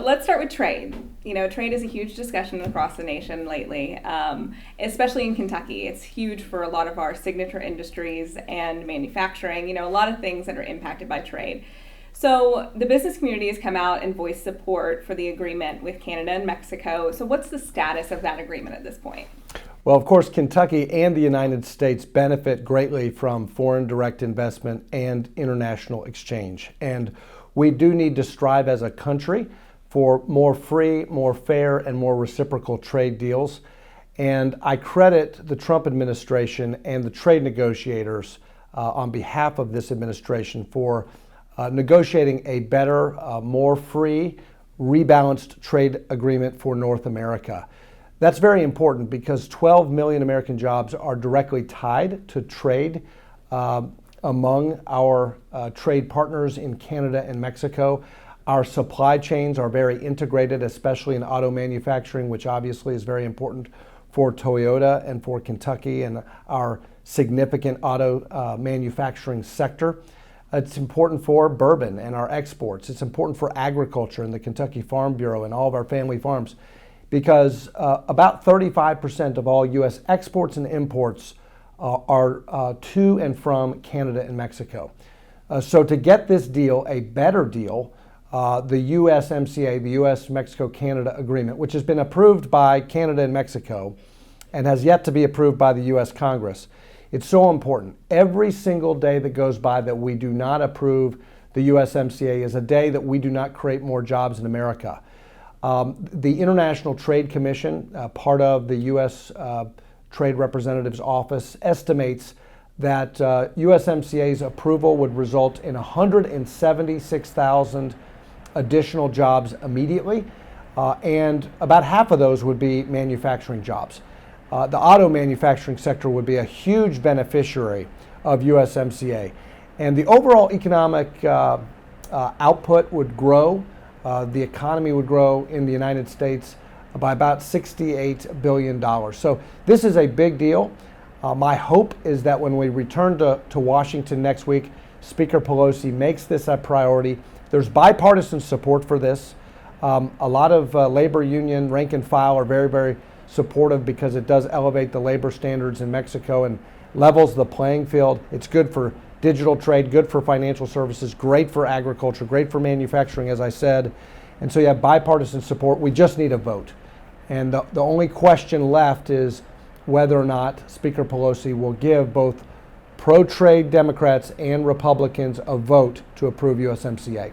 let's start with trade. Trade is a huge discussion across the nation lately, especially in Kentucky. It's huge for a lot of our signature industries and manufacturing, a lot of things that are impacted by trade. So the business community has come out and voiced support for the agreement with Canada and Mexico. So what's the status of that agreement at this point? Well, of course, Kentucky and the United States benefit greatly from foreign direct investment and international exchange. And we do need to strive as a country for more free, more fair, and more reciprocal trade deals. And I credit the Trump administration and the trade negotiators on behalf of this administration for negotiating a better, more free, rebalanced trade agreement for North America. That's very important because 12 million American jobs are directly tied to trade among our trade partners in Canada and Mexico. Our supply chains are very integrated, especially in auto manufacturing, which obviously is very important for Toyota and for Kentucky and our significant auto manufacturing sector. It's important for bourbon and our exports. It's important for agriculture and the Kentucky Farm Bureau and all of our family farms because about 35% of all U.S. exports and imports are to and from Canada and Mexico. So to get this deal, a better deal, the USMCA, the U.S.-Mexico-Canada agreement, which has been approved by Canada and Mexico and has yet to be approved by the U.S. Congress. It's so important. Every single day that goes by that we do not approve the USMCA is a day that we do not create more jobs in America. The International Trade Commission, part of the U.S. Trade Representative's Office, estimates that USMCA's approval would result in 176,000 additional jobs immediately, and about half of those would be manufacturing jobs. The auto manufacturing sector would be a huge beneficiary of USMCA, and the overall economic output would grow. The economy would grow in the United States by about $68 billion. So this is a big deal. My hope is that when we return to Washington next week, Speaker Pelosi makes this a priority. There's bipartisan support for this. A lot of labor union rank and file are very, very supportive because it does elevate the labor standards in Mexico and levels the playing field. It's good for digital trade, good for financial services, great for agriculture, great for manufacturing, as I said. And so you have bipartisan support. We just need a vote. And the only question left is whether or not Speaker Pelosi will give both pro-trade Democrats and Republicans a vote to approve USMCA.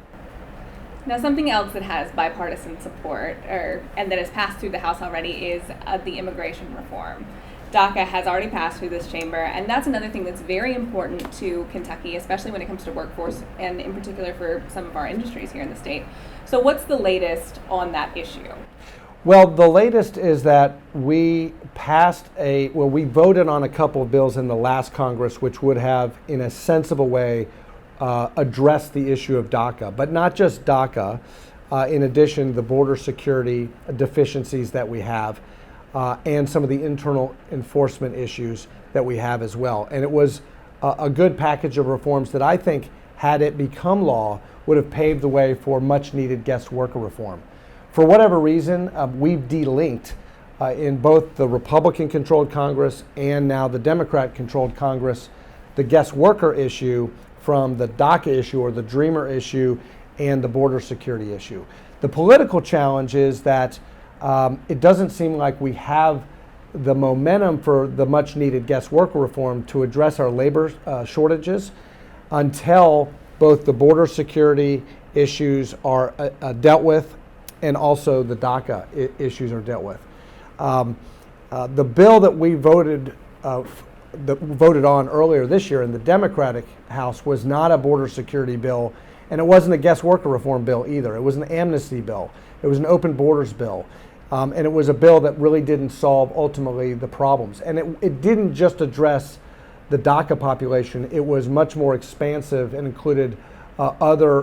Now, something else that has bipartisan support and that has passed through the House already is the immigration reform. DACA has already passed through this chamber, and that's another thing that's very important to Kentucky, especially when it comes to workforce and in particular for some of our industries here in the state. So what's the latest on that issue? Well, the latest is that we voted on a couple of bills in the last Congress which would have, in a sensible way, addressed the issue of DACA, but not just DACA. In addition, the border security deficiencies that we have, and some of the internal enforcement issues that we have as well. And it was a good package of reforms that I think, had it become law, would have paved the way for much needed guest worker reform. For whatever reason, we've delinked in both the Republican-controlled Congress and now the Democrat-controlled Congress the guest worker issue from the DACA issue or the Dreamer issue and the border security issue. The political challenge is that it doesn't seem like we have the momentum for the much needed guest worker reform to address our labor shortages until both the border security issues are dealt with and also the DACA issues are dealt with. The bill that we voted on earlier this year in the Democratic House was not a border security bill, and it wasn't a guest worker reform bill either. It was an amnesty bill. It was an open borders bill. And it was a bill that really didn't solve ultimately the problems. And it didn't just address the DACA population. It was much more expansive and included other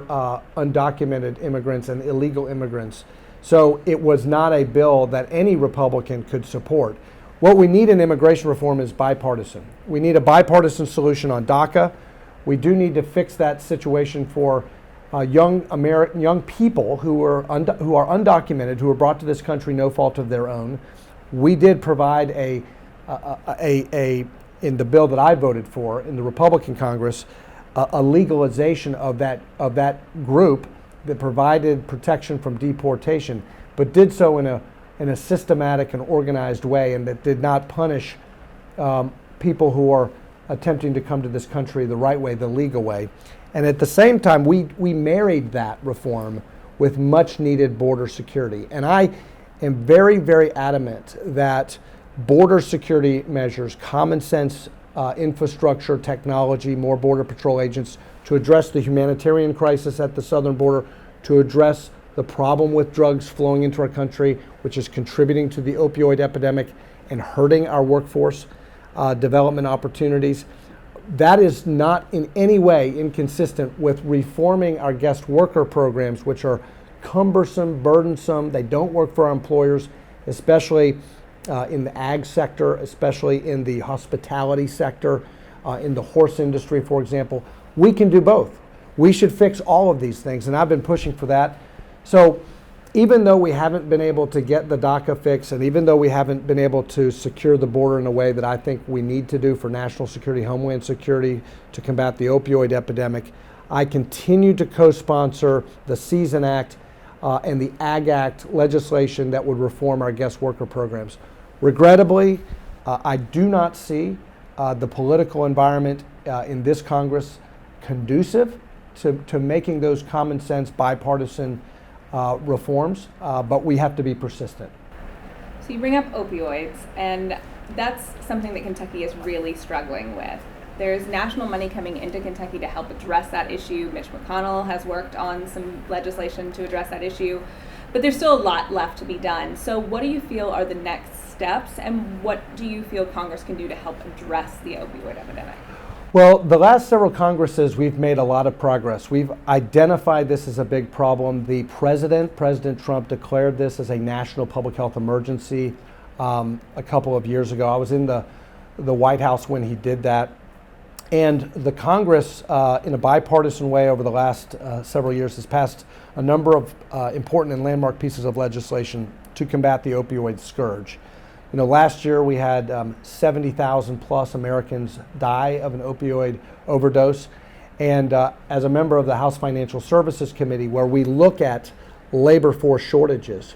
undocumented immigrants and illegal immigrants. So it was not a bill that any Republican could support. What we need in immigration reform is bipartisan. We need a bipartisan solution on DACA. We do need to fix that situation for young people who are undocumented, who were brought to this country no fault of their own. We did provide in the bill that I voted for in the Republican Congress, a legalization of that group that provided protection from deportation, but did so in a systematic and organized way, and that did not punish people who are attempting to come to this country the right way, the legal way. And at the same time, we married that reform with much needed border security. And I am very, very adamant that border security measures, common sense infrastructure, technology, more Border Patrol agents to address the humanitarian crisis at the southern border, to address the problem with drugs flowing into our country, which is contributing to the opioid epidemic and hurting our workforce development opportunities. That is not in any way inconsistent with reforming our guest worker programs, which are cumbersome, burdensome. They don't work for our employers, especially in the ag sector, especially in the hospitality sector, in the horse industry, for example. We can do both. We should fix all of these things, and I've been pushing for that. So even though we haven't been able to get the DACA fix, and even though we haven't been able to secure the border in a way that I think we need to do for national security, homeland security, to combat the opioid epidemic, I continue to co-sponsor the Season Act and the Ag Act legislation that would reform our guest worker programs. Regrettably, I do not see the political environment in this Congress conducive to making those common sense bipartisan reforms, but we have to be persistent. So you bring up opioids, and that's something that Kentucky is really struggling with. There's national money coming into Kentucky to help address that issue. Mitch McConnell has worked on some legislation to address that issue, but there's still a lot left to be done. So what do you feel are the next steps, and what do you feel Congress can do to help address the opioid epidemic? Well, the last several Congresses, we've made a lot of progress. We've identified this as a big problem. The President Trump, declared this as a national public health emergency a couple of years ago. I was in the White House when he did that. And the Congress, in a bipartisan way over the last several years, has passed a number of important and landmark pieces of legislation to combat the opioid scourge. You know, last year we had 70,000 plus Americans die of an opioid overdose. And as a member of the House Financial Services Committee, where we look at labor force shortages,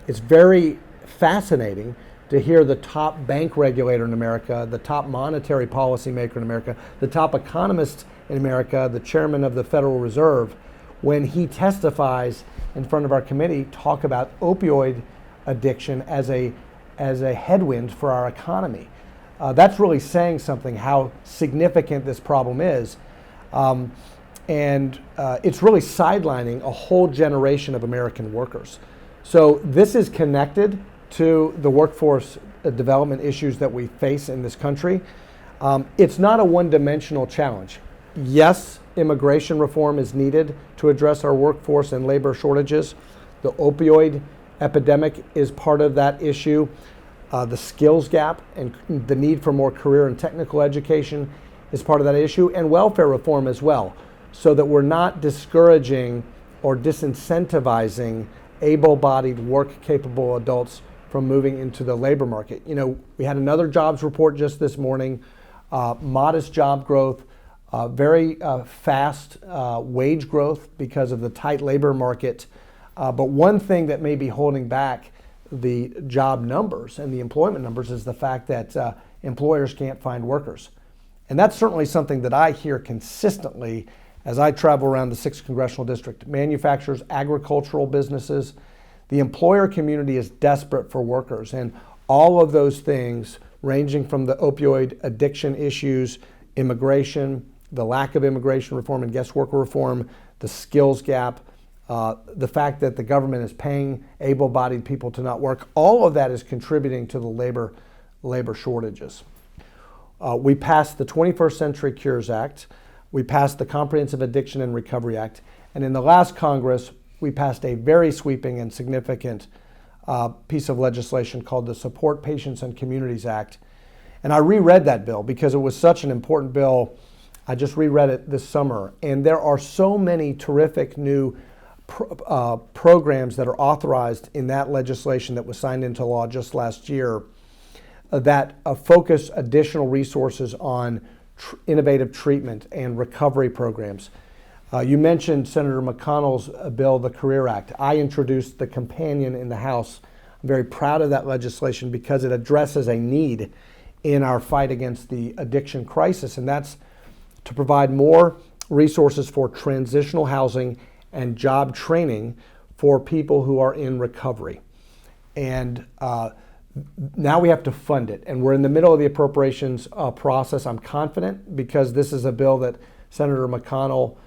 it's very fascinating to hear the top bank regulator in America, the top monetary policymaker in America, the top economist in America, the chairman of the Federal Reserve, when he testifies in front of our committee, talk about opioid addiction as a headwind for our economy. That's really saying something, how significant this problem is. And it's really sidelining a whole generation of American workers. So this is connected to the workforce development issues that we face in this country. It's not a one-dimensional challenge. Yes, immigration reform is needed to address our workforce and labor shortages. The opioid epidemic is part of that issue. The skills gap and the need for more career and technical education is part of that issue, and welfare reform as well, so that we're not discouraging or disincentivizing able-bodied, work-capable adults from moving into the labor market. You know, we had another jobs report just this morning, modest job growth, very fast wage growth because of the tight labor market. But one thing that may be holding back the job numbers and the employment numbers is the fact that employers can't find workers. And that's certainly something that I hear consistently as I travel around the 6th Congressional District. Manufacturers, agricultural businesses, the employer community is desperate for workers. And all of those things, ranging from the opioid addiction issues, immigration, the lack of immigration reform and guest worker reform, the skills gap, the fact that the government is paying able-bodied people to not work, all of that is contributing to the labor shortages. We passed the 21st Century Cures Act. We passed the Comprehensive Addiction and Recovery Act. And in the last Congress, we passed a very sweeping and significant piece of legislation called the Support Patients and Communities Act. And I reread that bill because it was such an important bill I just reread it this summer, and there are so many terrific new programs that are authorized in that legislation that was signed into law just last year that focus additional resources on innovative treatment and recovery programs. You mentioned Senator McConnell's bill, the Career Act. I introduced the companion in the House. I'm very proud of that legislation because it addresses a need in our fight against the addiction crisis, and that's to provide more resources for transitional housing and job training for people who are in recovery. And now we have to fund it, and we're in the middle of the appropriations process. I'm confident because this is a bill that Senator McConnell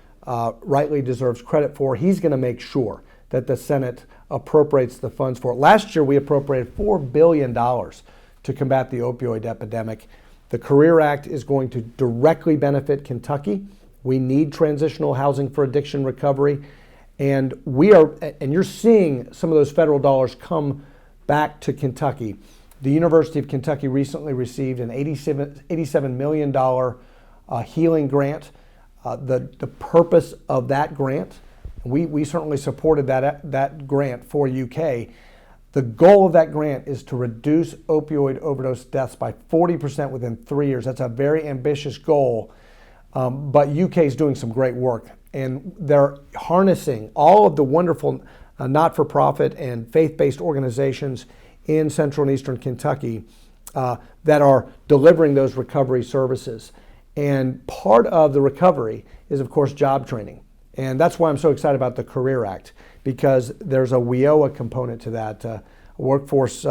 rightly deserves credit for. He's going to make sure that the Senate appropriates the funds for it. Last year, we appropriated $4 billion to combat the opioid epidemic. The Career Act is going to directly benefit Kentucky. We need transitional housing for addiction recovery. And you're seeing some of those federal dollars come back to Kentucky. The University of Kentucky recently received an $87 million healing grant. The purpose of that grant, we certainly supported that grant for UK. The goal of that grant is to reduce opioid overdose deaths by 40% within 3 years. That's a very ambitious goal, but UK is doing some great work, and they're harnessing all of the wonderful not-for-profit and faith-based organizations in central and eastern Kentucky that are delivering those recovery services. And part of the recovery is, of course, job training. And that's why I'm so excited about the Career Act, because there's a WIOA component to that, a workforce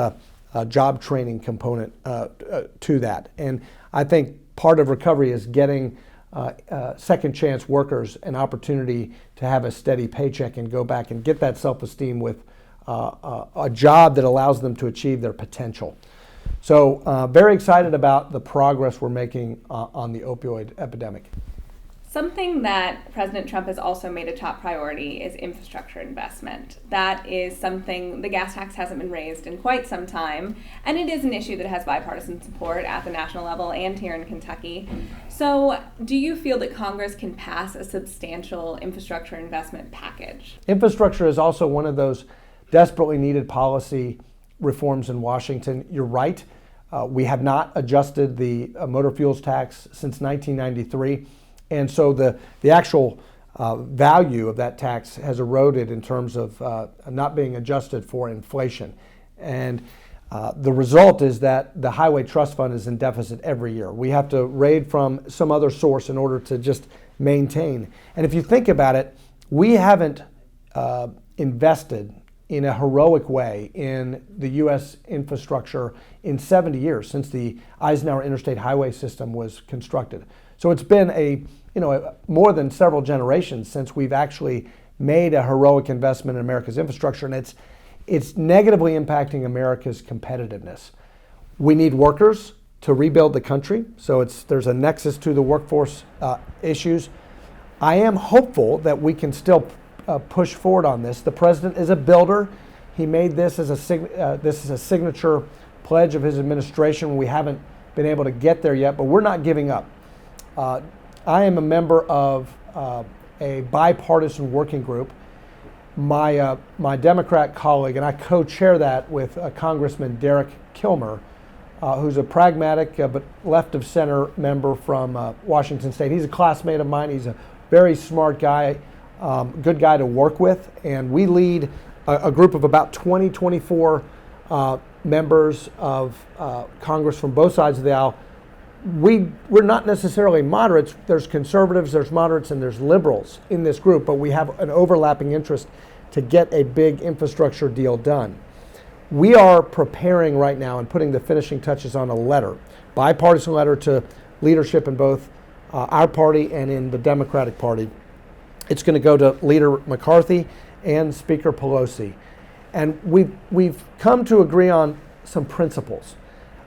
job training component to that. And I think part of recovery is getting second chance workers an opportunity to have a steady paycheck and go back and get that self-esteem with a job that allows them to achieve their potential. So very excited about the progress we're making on the opioid epidemic. Something that President Trump has also made a top priority is infrastructure investment. That is something, the gas tax hasn't been raised in quite some time, and it is an issue that has bipartisan support at the national level and here in Kentucky. So do you feel that Congress can pass a substantial infrastructure investment package? Infrastructure is also one of those desperately needed policy reforms in Washington. You're right. We have not adjusted the motor fuels tax since 1993. And so the actual value of that tax has eroded in terms of not being adjusted for inflation. And the result is that the Highway Trust Fund is in deficit every year. We have to raid from some other source in order to just maintain. And if you think about it, we haven't invested in a heroic way in the U.S. infrastructure in 70 years since the Eisenhower Interstate Highway System was constructed. So it's been more than several generations since we've actually made a heroic investment in America's infrastructure, and it's negatively impacting America's competitiveness. We need workers to rebuild the country, so there's a nexus to the workforce issues. I am hopeful that we can still push forward on this. The president is a builder. He made this as this is a signature pledge of his administration. We haven't been able to get there yet, but we're not giving up. I am a member of a bipartisan working group. My Democrat colleague, and I co-chair that with Congressman Derek Kilmer, who's a pragmatic but left of center member from Washington State. He's a classmate of mine. He's a very smart guy, good guy to work with, and we lead a group of about 24 members of Congress from both sides of the aisle. We're not necessarily moderates. There's conservatives, there's moderates, and there's liberals in this group, but we have an overlapping interest to get a big infrastructure deal done. We are preparing right now and putting the finishing touches on a letter, bipartisan letter to leadership in both our party and in the Democratic Party. It's going to go to Leader McCarthy and Speaker Pelosi. And we've come to agree on some principles.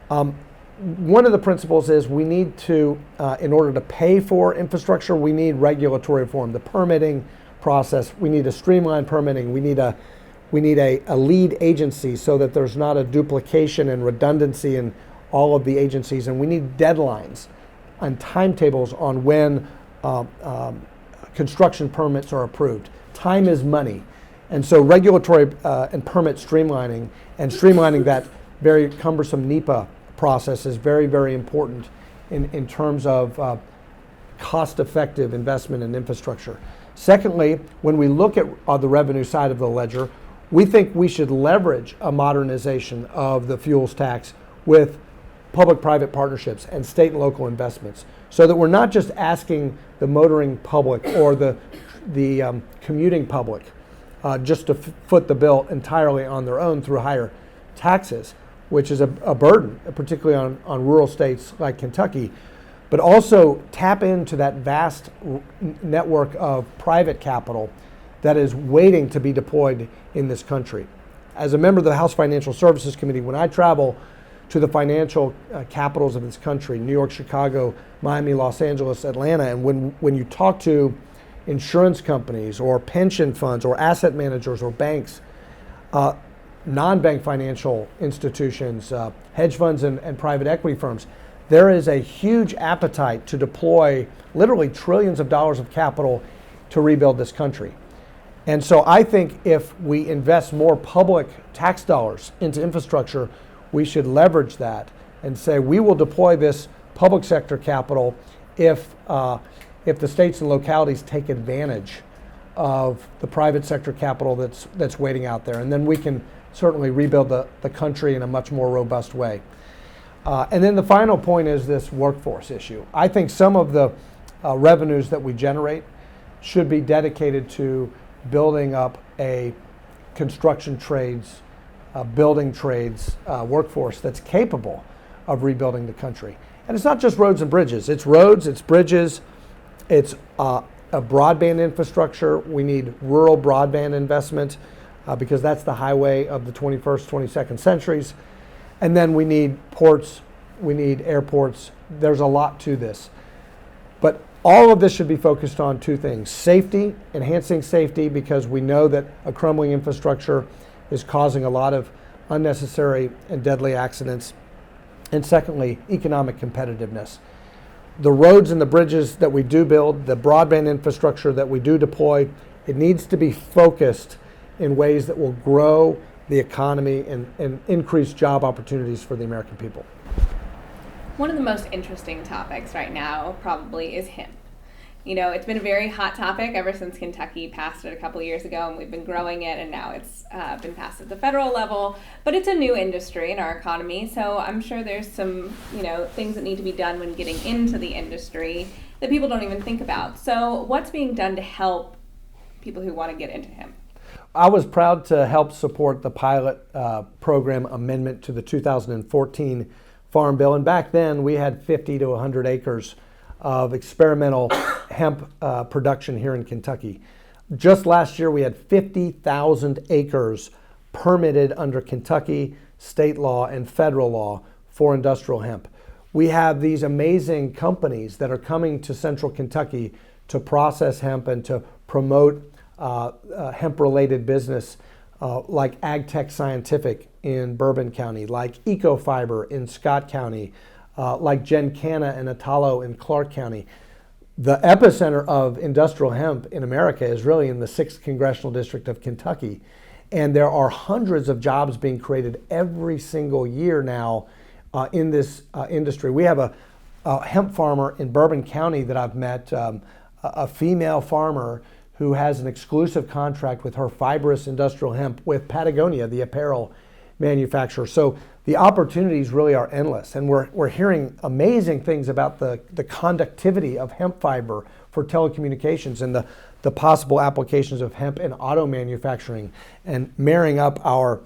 One of the principles is we need to, in order to pay for infrastructure, we need regulatory reform. The permitting process, we need a streamlined permitting. We need a lead agency so that there's not a duplication and redundancy in all of the agencies, and we need deadlines. and timetables on when construction permits are approved. Time is money. And so regulatory and permit streamlining and streamlining that very cumbersome NEPA process is very, very important in terms of cost-effective investment in infrastructure. Secondly, when we look at the revenue side of the ledger, we think we should leverage a modernization of the fuels tax with public-private partnerships and state and local investments, so that we're not just asking the motoring public or the commuting public just to foot the bill entirely on their own through higher taxes, which is a burden, particularly on rural states like Kentucky, but also tap into that vast network of private capital that is waiting to be deployed in this country. As a member of the House Financial Services Committee, when I travel to the financial capitals of this country, New York, Chicago, Miami, Los Angeles, Atlanta, and when you talk to insurance companies or pension funds or asset managers or banks, non-bank financial institutions, hedge funds and private equity firms, there is a huge appetite to deploy literally trillions of dollars of capital to rebuild this country. And so I think if we invest more public tax dollars into infrastructure, we should leverage that and say we will deploy this public sector capital if the states and localities take advantage of the private sector capital that's waiting out there. And then we can certainly rebuild the country in a much more robust way. And then the final point is this workforce issue. I think some of the revenues that we generate should be dedicated to building up a construction trades, building trades workforce that's capable of rebuilding the country. And it's not just roads and bridges. It's roads, it's bridges, it's a broadband infrastructure. We need rural broadband investment because that's the highway of the 21st, 22nd centuries. And then we need ports, we need airports. There's a lot to this. But all of this should be focused on two things: safety, enhancing safety, because we know that a crumbling infrastructure is causing a lot of unnecessary and deadly accidents. And secondly, economic competitiveness. The roads and the bridges that we do build, the broadband infrastructure that we do deploy, it needs to be focused in ways that will grow the economy and increase job opportunities for the American people. One of the most interesting topics right now probably is hemp. You know, it's been a very hot topic ever since Kentucky passed it a couple years ago, and we've been growing it, and now it's been passed at the federal level. But it's a new industry in our economy, so I'm sure there's some, things that need to be done when getting into the industry that people don't even think about. So what's being done to help people who want to get into hemp? I was proud to help support the pilot program amendment to the 2014 Farm Bill, and back then we had 50 to 100 acres of experimental hemp production here in Kentucky. Just last year we had 50,000 acres permitted under Kentucky state law and federal law for industrial hemp. We have these amazing companies that are coming to central Kentucky to process hemp and to promote hemp-related business like AgTech Scientific in Bourbon County, like EcoFiber in Scott County, like Gencana and Atalo in Clark County. The epicenter of industrial hemp in America is really in the 6th Congressional District of Kentucky. And there are hundreds of jobs being created every single year now in this industry. We have a hemp farmer in Bourbon County that I've met, a female farmer who has an exclusive contract with her fibrous industrial hemp with Patagonia, the apparel manufacturer. So the opportunities really are endless, and we're hearing amazing things about the conductivity of hemp fiber for telecommunications and the possible applications of hemp in auto manufacturing, and marrying up our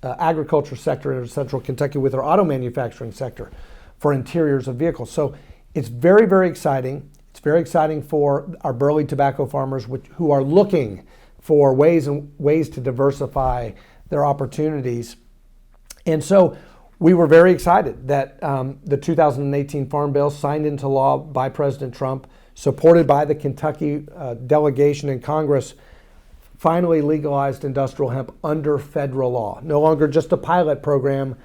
agriculture sector in central Kentucky with our auto manufacturing sector for interiors of vehicles. So it's very, very exciting. It's very exciting for our burley tobacco farmers who are looking for ways to diversify their opportunities. And so we were very excited that the 2018 Farm Bill, signed into law by President Trump, supported by the Kentucky delegation in Congress, finally legalized industrial hemp under federal law. No longer just a pilot program,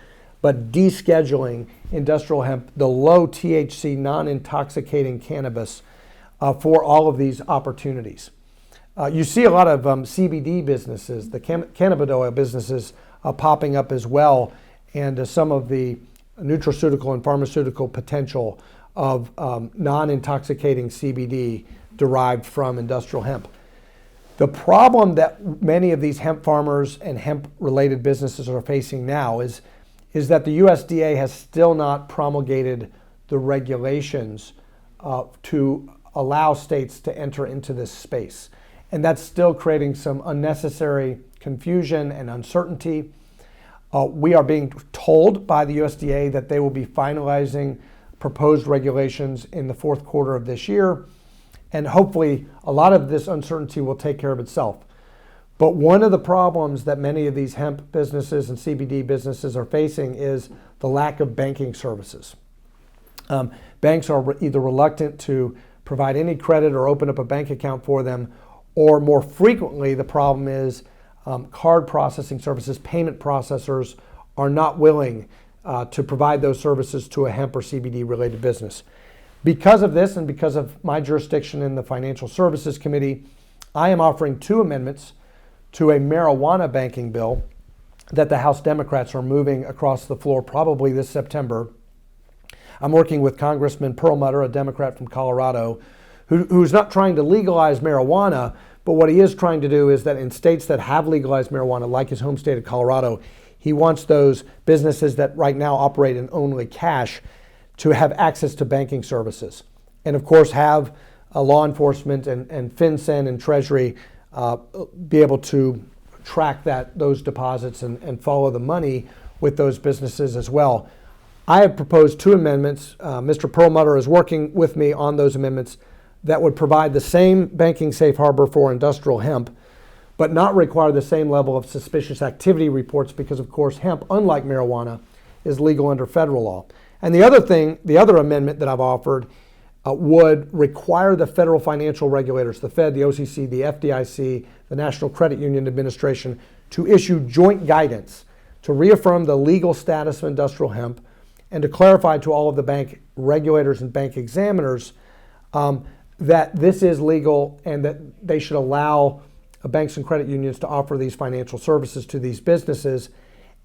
but descheduling industrial hemp, the low THC, non-intoxicating cannabis, for all of these opportunities. You see a lot of CBD businesses, the cannabis oil businesses popping up as well, and some of the nutraceutical and pharmaceutical potential of non-intoxicating CBD derived from industrial hemp. The problem that many of these hemp farmers and hemp-related businesses are facing now is that the USDA has still not promulgated the regulations to allow states to enter into this space. And that's still creating some unnecessary confusion and uncertainty. We are being told by the USDA that they will be finalizing proposed regulations in the fourth quarter of this year. And hopefully a lot of this uncertainty will take care of itself. But one of the problems that many of these hemp businesses and CBD businesses are facing is the lack of banking services. Banks are either reluctant to provide any credit or open up a bank account for them, or more frequently the problem is card processing services, payment processors are not willing to provide those services to a hemp or CBD related business. Because of this and because of my jurisdiction in the Financial Services Committee, I am offering 2 amendments to a marijuana banking bill that the House Democrats are moving across the floor probably this September. I'm working with Congressman Barr, a Democrat from Colorado, who's not trying to legalize marijuana, but what he is trying to do is that in states that have legalized marijuana, like his home state of Colorado, he wants those businesses that right now operate in only cash to have access to banking services. And of course have law enforcement and FinCEN and Treasury be able to track those deposits and follow the money with those businesses as well. I have proposed 2 amendments. Mr. Perlmutter is working with me on those amendments that would provide the same banking safe harbor for industrial hemp, but not require the same level of suspicious activity reports because, of course, hemp, unlike marijuana, is legal under federal law. And the other amendment that I've offered would require the federal financial regulators, the Fed, the OCC, the FDIC, the National Credit Union Administration, to issue joint guidance to reaffirm the legal status of industrial hemp and to clarify to all of the bank regulators and bank examiners that this is legal and that they should allow banks and credit unions to offer these financial services to these businesses,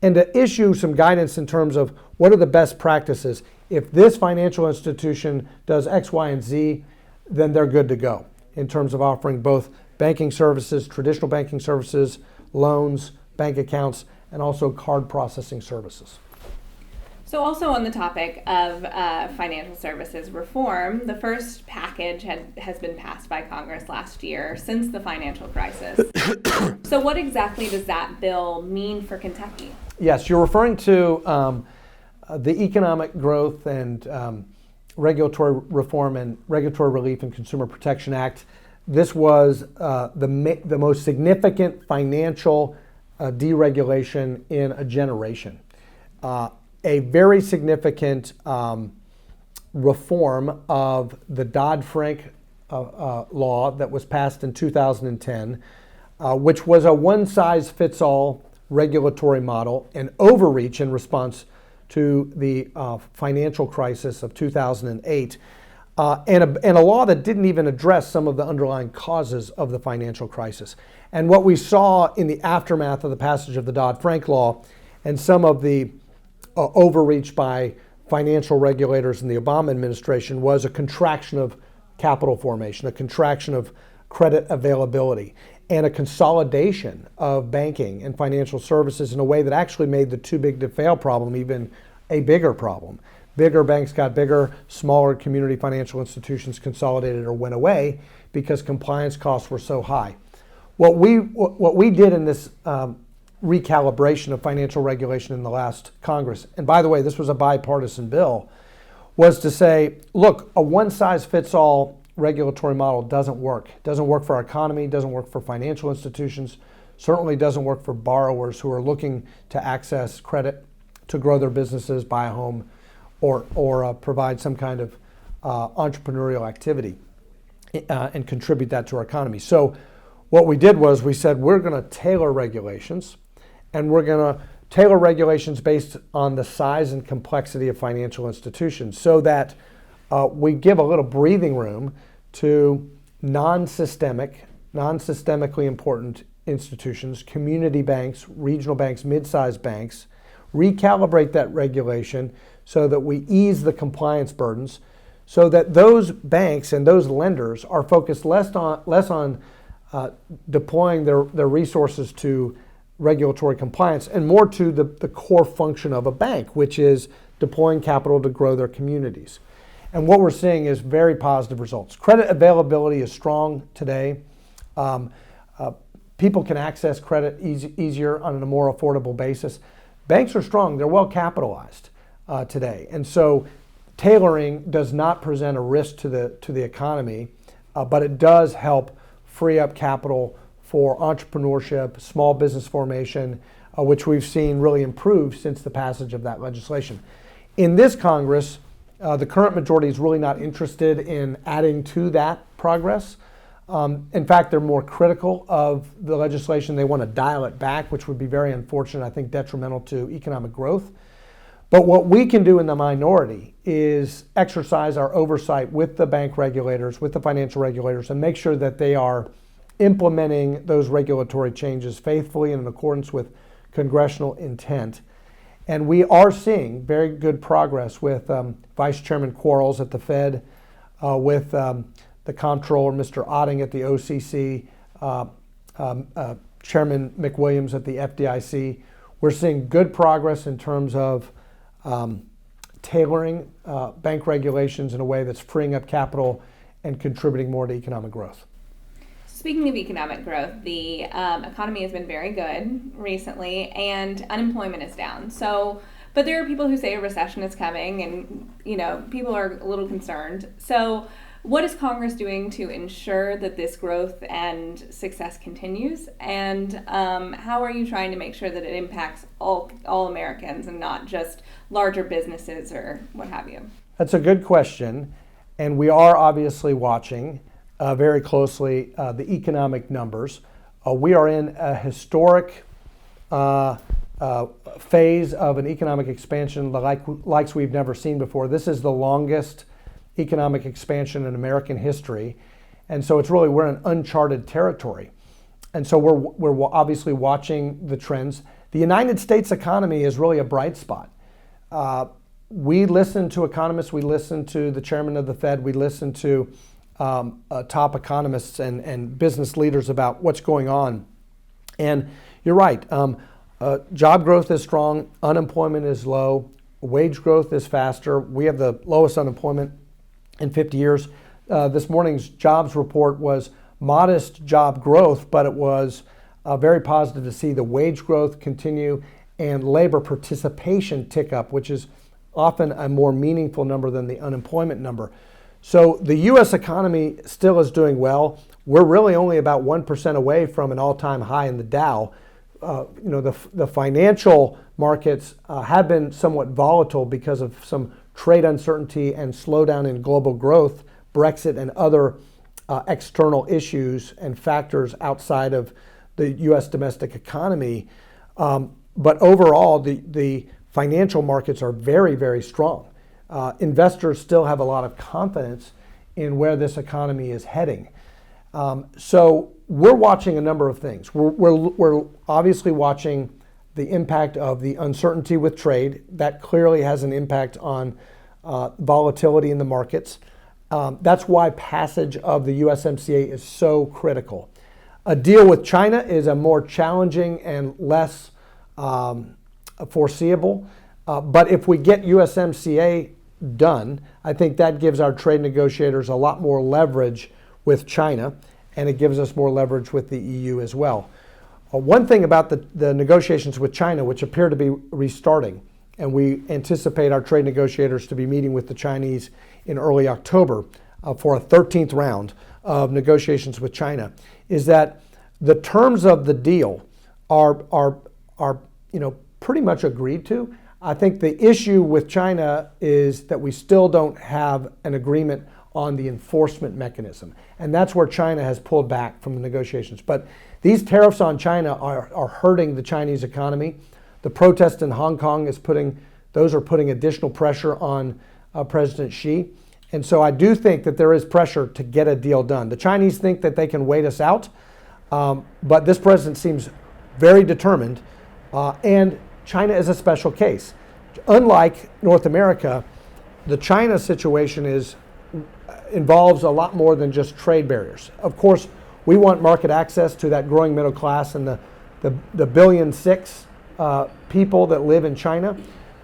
and to issue some guidance in terms of what are the best practices. If this financial institution does X, Y, and Z, then they're good to go in terms of offering both banking services, traditional banking services, loans, bank accounts, and also card processing services. So also on the topic of financial services reform, the first package has been passed by Congress last year since the financial crisis. So what exactly does that bill mean for Kentucky? Yes, you're referring to the Economic Growth and Regulatory Reform and Regulatory Relief and Consumer Protection Act. This was the most significant financial deregulation in a generation. A very significant reform of the Dodd-Frank law that was passed in 2010, which was a one-size-fits-all regulatory model, an overreach in response to the financial crisis of 2008, and a law that didn't even address some of the underlying causes of the financial crisis. And what we saw in the aftermath of the passage of the Dodd-Frank law and some of the overreach by financial regulators in the Obama administration was a contraction of capital formation, a contraction of credit availability, and a consolidation of banking and financial services in a way that actually made the too big to fail problem even a bigger problem. Bigger banks got bigger, smaller community financial institutions consolidated or went away because compliance costs were so high. What we did in this recalibration of financial regulation in the last Congress, and by the way, this was a bipartisan bill, was to say, look, a one-size-fits-all regulatory model doesn't work. It doesn't work for our economy, doesn't work for financial institutions, certainly doesn't work for borrowers who are looking to access credit to grow their businesses, buy a home, or provide some kind of entrepreneurial activity and contribute that to our economy. So what we did was we said we're going to tailor regulations and we're going to tailor regulations based on the size and complexity of financial institutions so that we give a little breathing room to non-systemically important institutions, community banks, regional banks, mid-sized banks, recalibrate that regulation so that we ease the compliance burdens, so that those banks and those lenders are focused less on deploying their resources to regulatory compliance and more to the core function of a bank, which is deploying capital to grow their communities. And what we're seeing is very positive results. Credit availability is strong today. People can access credit easier on a more affordable basis. Banks are strong. They're well capitalized today. And so tailoring does not present a risk to the economy, but it does help free up capital for entrepreneurship, small business formation, which we've seen really improve since the passage of that legislation. In this Congress, the current majority is really not interested in adding to that progress. In fact, they're more critical of the legislation. They want to dial it back, which would be very unfortunate, I think detrimental to economic growth. But what we can do in the minority is exercise our oversight with the bank regulators, with the financial regulators, and make sure that they are implementing those regulatory changes faithfully and in accordance with congressional intent. And we are seeing very good progress with Vice Chairman Quarles at the Fed, with the Comptroller, Mr. Otting at the OCC, Chairman McWilliams at the FDIC. We're seeing good progress in terms of tailoring bank regulations in a way that's freeing up capital and contributing more to economic growth. Speaking of economic growth, the economy has been very good recently, and unemployment is down. So, but there are people who say a recession is coming, and people are a little concerned. So, what is Congress doing to ensure that this growth and success continues? And how are you trying to make sure that it impacts all Americans and not just larger businesses or what have you? That's a good question, and we are obviously watching very closely the economic numbers. We are in a historic phase of an economic expansion like we've never seen before. This is the longest economic expansion in American history, and so we're in uncharted territory. And so we're obviously watching the trends. The United States economy is really a bright spot. We listen to economists, we listen to the chairman of the Fed, we listen to top economists and business leaders about what's going on. And you're right, job growth is strong, unemployment is low, wage growth is faster. We have the lowest unemployment in 50 years. This morning's jobs report was modest job growth, but it was very positive to see the wage growth continue and labor participation tick up, which is often a more meaningful number than the unemployment number. So the U.S. economy still is doing well. We're really only about 1% away from an all-time high in the Dow. The financial markets have been somewhat volatile because of some trade uncertainty and slowdown in global growth, Brexit and other external issues and factors outside of the U.S. domestic economy. But overall, the financial markets are very, very strong. Investors still have a lot of confidence in where this economy is heading. So we're watching a number of things. We're obviously watching the impact of the uncertainty with trade. That clearly has an impact on volatility in the markets. That's why passage of the USMCA is so critical. A deal with China is a more challenging and less foreseeable. But if we get USMCA done, I think that gives our trade negotiators a lot more leverage with China, and it gives us more leverage with the EU as well. One thing about the negotiations with China, which appear to be restarting, and we anticipate our trade negotiators to be meeting with the Chinese in early October for a 13th round of negotiations with China, is that the terms of the deal are pretty much agreed to. I think the issue with China is that we still don't have an agreement on the enforcement mechanism. And that's where China has pulled back from the negotiations. But these tariffs on China are hurting the Chinese economy. The protest in Hong Kong is putting additional pressure on President Xi. And so I do think that there is pressure to get a deal done. The Chinese think that they can wait us out, but this president seems very determined, and China is a special case. Unlike North America, the China situation involves a lot more than just trade barriers. Of course, we want market access to that growing middle class and the 1.6 billion people that live in China,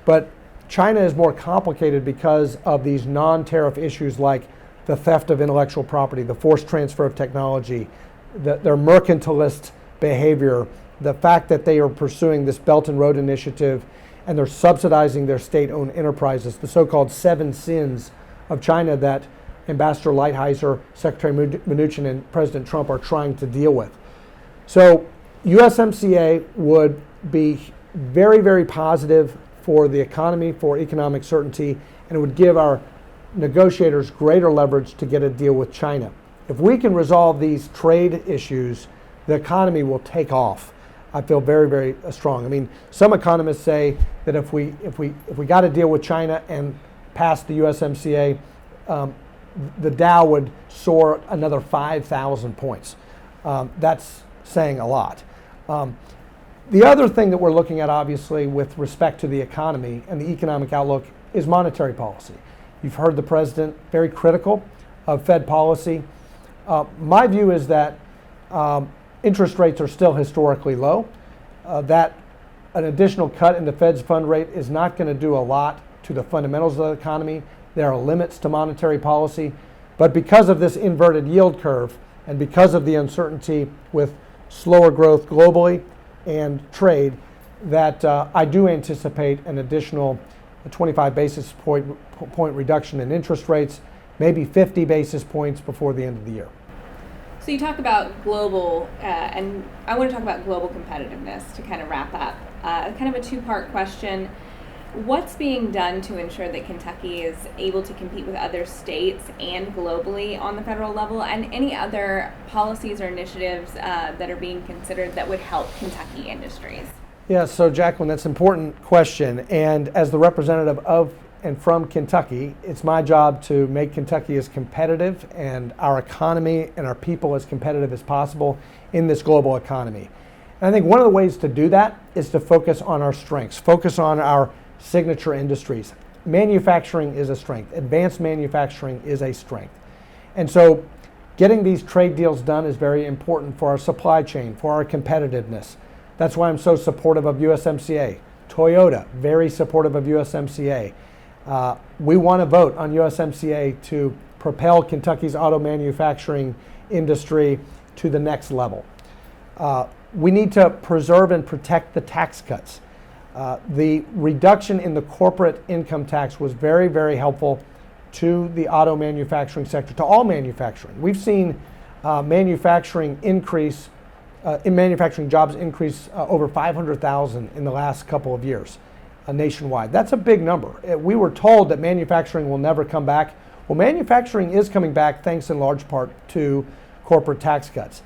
but China is more complicated because of these non-tariff issues like the theft of intellectual property, the forced transfer of technology, their mercantilist behavior, the fact that they are pursuing this Belt and Road Initiative and they're subsidizing their state-owned enterprises, the so-called 7 sins of China that Ambassador Lighthizer, Secretary Mnuchin, and President Trump are trying to deal with. So USMCA would be very, very positive for the economy, for economic certainty, and it would give our negotiators greater leverage to get a deal with China. If we can resolve these trade issues, the economy will take off. I feel very, very strong. I mean, some economists say that if we got a deal with China and passed the USMCA, the Dow would soar another 5,000 points. That's saying a lot. The other thing that we're looking at, obviously, with respect to the economy and the economic outlook is monetary policy. You've heard the president very critical of Fed policy. My view is that interest rates are still historically low, that an additional cut in the Fed's fund rate is not going to do a lot to the fundamentals of the economy. There are limits to monetary policy, but because of this inverted yield curve and because of the uncertainty with slower growth globally and trade, that I do anticipate an additional 25 basis point reduction in interest rates, maybe 50 basis points before the end of the year. So you talk about global, and I want to talk about global competitiveness to kind of wrap up. Kind of a two-part question. What's being done to ensure that Kentucky is able to compete with other states and globally on the federal level, and any other policies or initiatives that are being considered that would help Kentucky industries? Yeah, so Jacqueline, that's an important question. And as the representative of and from Kentucky, it's my job to make Kentucky as competitive and our economy and our people as competitive as possible in this global economy. And I think one of the ways to do that is to focus on our strengths, focus on our signature industries. Manufacturing is a strength. Advanced manufacturing is a strength. And so getting these trade deals done is very important for our supply chain, for our competitiveness. That's why I'm so supportive of USMCA. Toyota, very supportive of USMCA. We want to vote on USMCA to propel Kentucky's auto manufacturing industry to the next level. We need to preserve and protect the tax cuts. The reduction in the corporate income tax was very, very helpful to the auto manufacturing sector, to all manufacturing. We've seen manufacturing jobs increase over 500,000 in the last couple of years nationwide. That's a big number. We were told that manufacturing will never come back. Well, manufacturing is coming back thanks in large part to corporate tax cuts.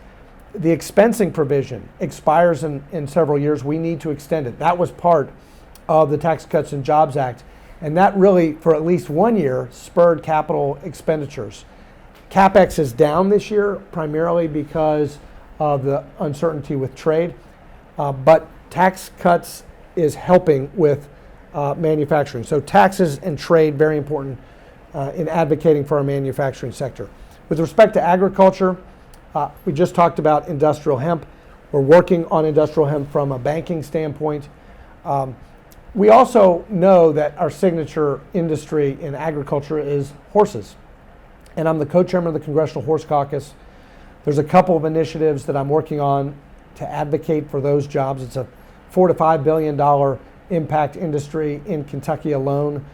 The expensing provision expires in several years. We need to extend it. That was part of the Tax Cuts and Jobs Act. And that really, for at least 1 year, spurred capital expenditures. CapEx is down this year, primarily because of the uncertainty with trade. But tax cuts is helping with manufacturing. So taxes and trade, very important in advocating for our manufacturing sector. With respect to agriculture, we just talked about industrial hemp. We're working on industrial hemp from a banking standpoint. We also know that our signature industry in agriculture is horses. And I'm the co-chairman of the Congressional Horse Caucus. There's a couple of initiatives that I'm working on to advocate for those jobs. It's a $4 to $5 billion impact industry in Kentucky alone.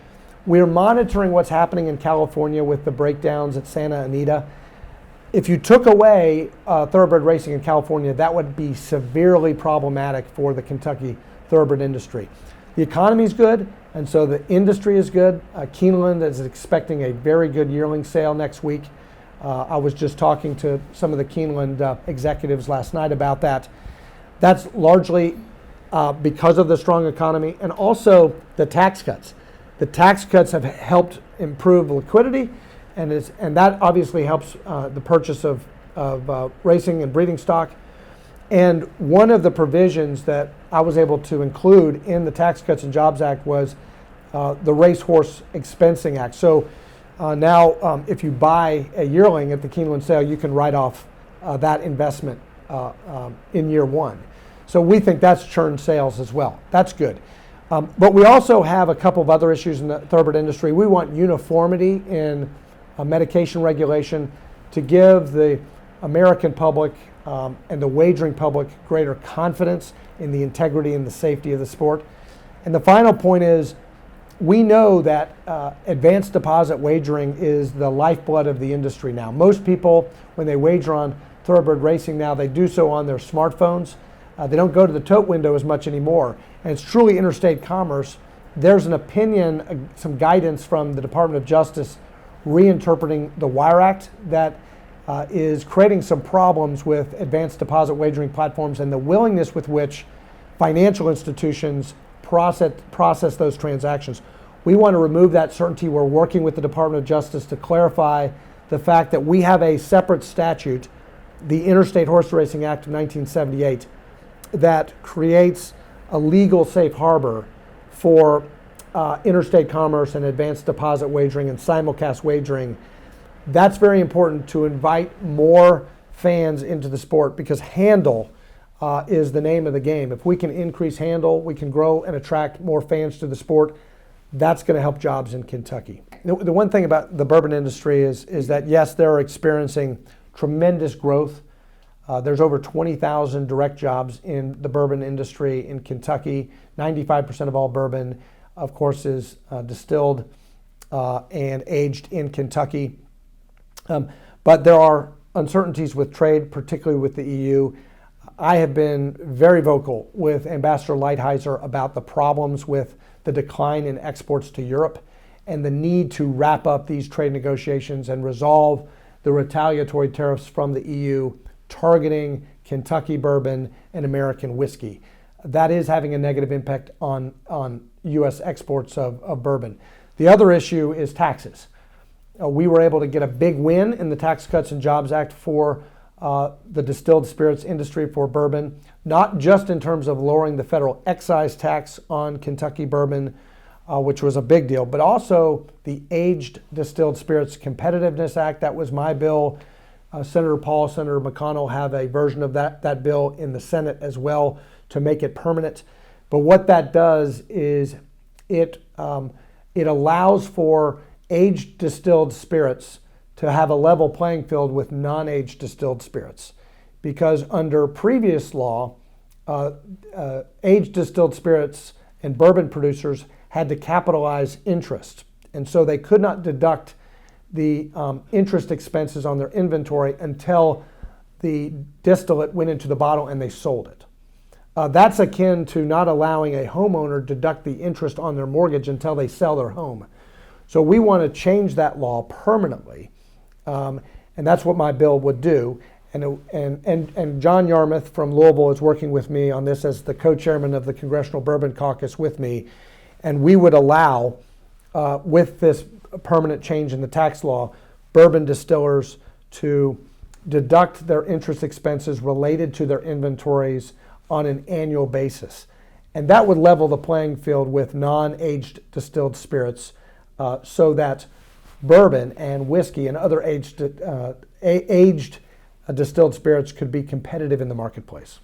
We're monitoring what's happening in California with the breakdowns at Santa Anita. If you took away thoroughbred racing in California, that would be severely problematic for the Kentucky thoroughbred industry. The economy is good, and so the industry is good. Keeneland is expecting a very good yearling sale next week. I was just talking to some of the Keeneland executives last night about that. That's largely because of the strong economy, and also the tax cuts. The tax cuts have helped improve liquidity, and that obviously helps the purchase of racing and breeding stock. And one of the provisions that I was able to include in the Tax Cuts and Jobs Act was the Racehorse Expensing Act. So now if you buy a yearling at the Keeneland sale, you can write off that investment in year one. So we think that's churned sales as well. That's good. But we also have a couple of other issues in the thoroughbred industry. We want uniformity in medication regulation to give the American public and the wagering public greater confidence in the integrity and the safety of the sport. And the final point is, we know that advanced deposit wagering is the lifeblood of the industry now. Most people, when they wager on thoroughbred racing now, they do so on their smartphones. They don't go to the tote window as much anymore. And it's truly interstate commerce. There's an opinion, some guidance from the Department of Justice reinterpreting the Wire Act that is creating some problems with advanced deposit wagering platforms and the willingness with which financial institutions process those transactions. We want to remove that certainty. We're working with the Department of Justice to clarify the fact that we have a separate statute, the Interstate Horse Racing Act of 1978, that creates a legal safe harbor for interstate commerce and advanced deposit wagering and simulcast wagering. That's very important to invite more fans into the sport, because handle is the name of the game. If we can increase handle, we can grow and attract more fans to the sport. That's going to help jobs in Kentucky. The one thing about the bourbon industry is that, yes, they're experiencing tremendous growth. There's over 20,000 direct jobs in the bourbon industry in Kentucky. 95% of all bourbon, of course, is distilled and aged in Kentucky. But there are uncertainties with trade, particularly with the EU. I have been very vocal with Ambassador Lighthizer about the problems with the decline in exports to Europe and the need to wrap up these trade negotiations and resolve the retaliatory tariffs from the EU targeting Kentucky bourbon and American whiskey. That is having a negative impact on U.S. exports of bourbon. The other issue is taxes. We were able to get a big win in the Tax Cuts and Jobs Act for the distilled spirits industry for bourbon, not just in terms of lowering the federal excise tax on Kentucky bourbon, which was a big deal, but also the Aged Distilled Spirits Competitiveness Act. That was my bill. Senator Paul, Senator McConnell have a version of that bill in the Senate as well to make it permanent. But what that does is it allows for aged distilled spirits to have a level playing field with non-aged distilled spirits. Because under previous law, aged distilled spirits and bourbon producers had to capitalize interest. And so they could not deduct the interest expenses on their inventory until the distillate went into the bottle and they sold it. That's akin to not allowing a homeowner to deduct the interest on their mortgage until they sell their home. So we want to change that law permanently, and that's what my bill would do. And John Yarmouth from Louisville is working with me on this as the co-chairman of the Congressional Bourbon Caucus with me, and we would allow, with this permanent change in the tax law, bourbon distillers to deduct their interest expenses related to their inventories on an annual basis. And that would level the playing field with non-aged distilled spirits, so that bourbon and whiskey and other aged distilled spirits could be competitive in the marketplace.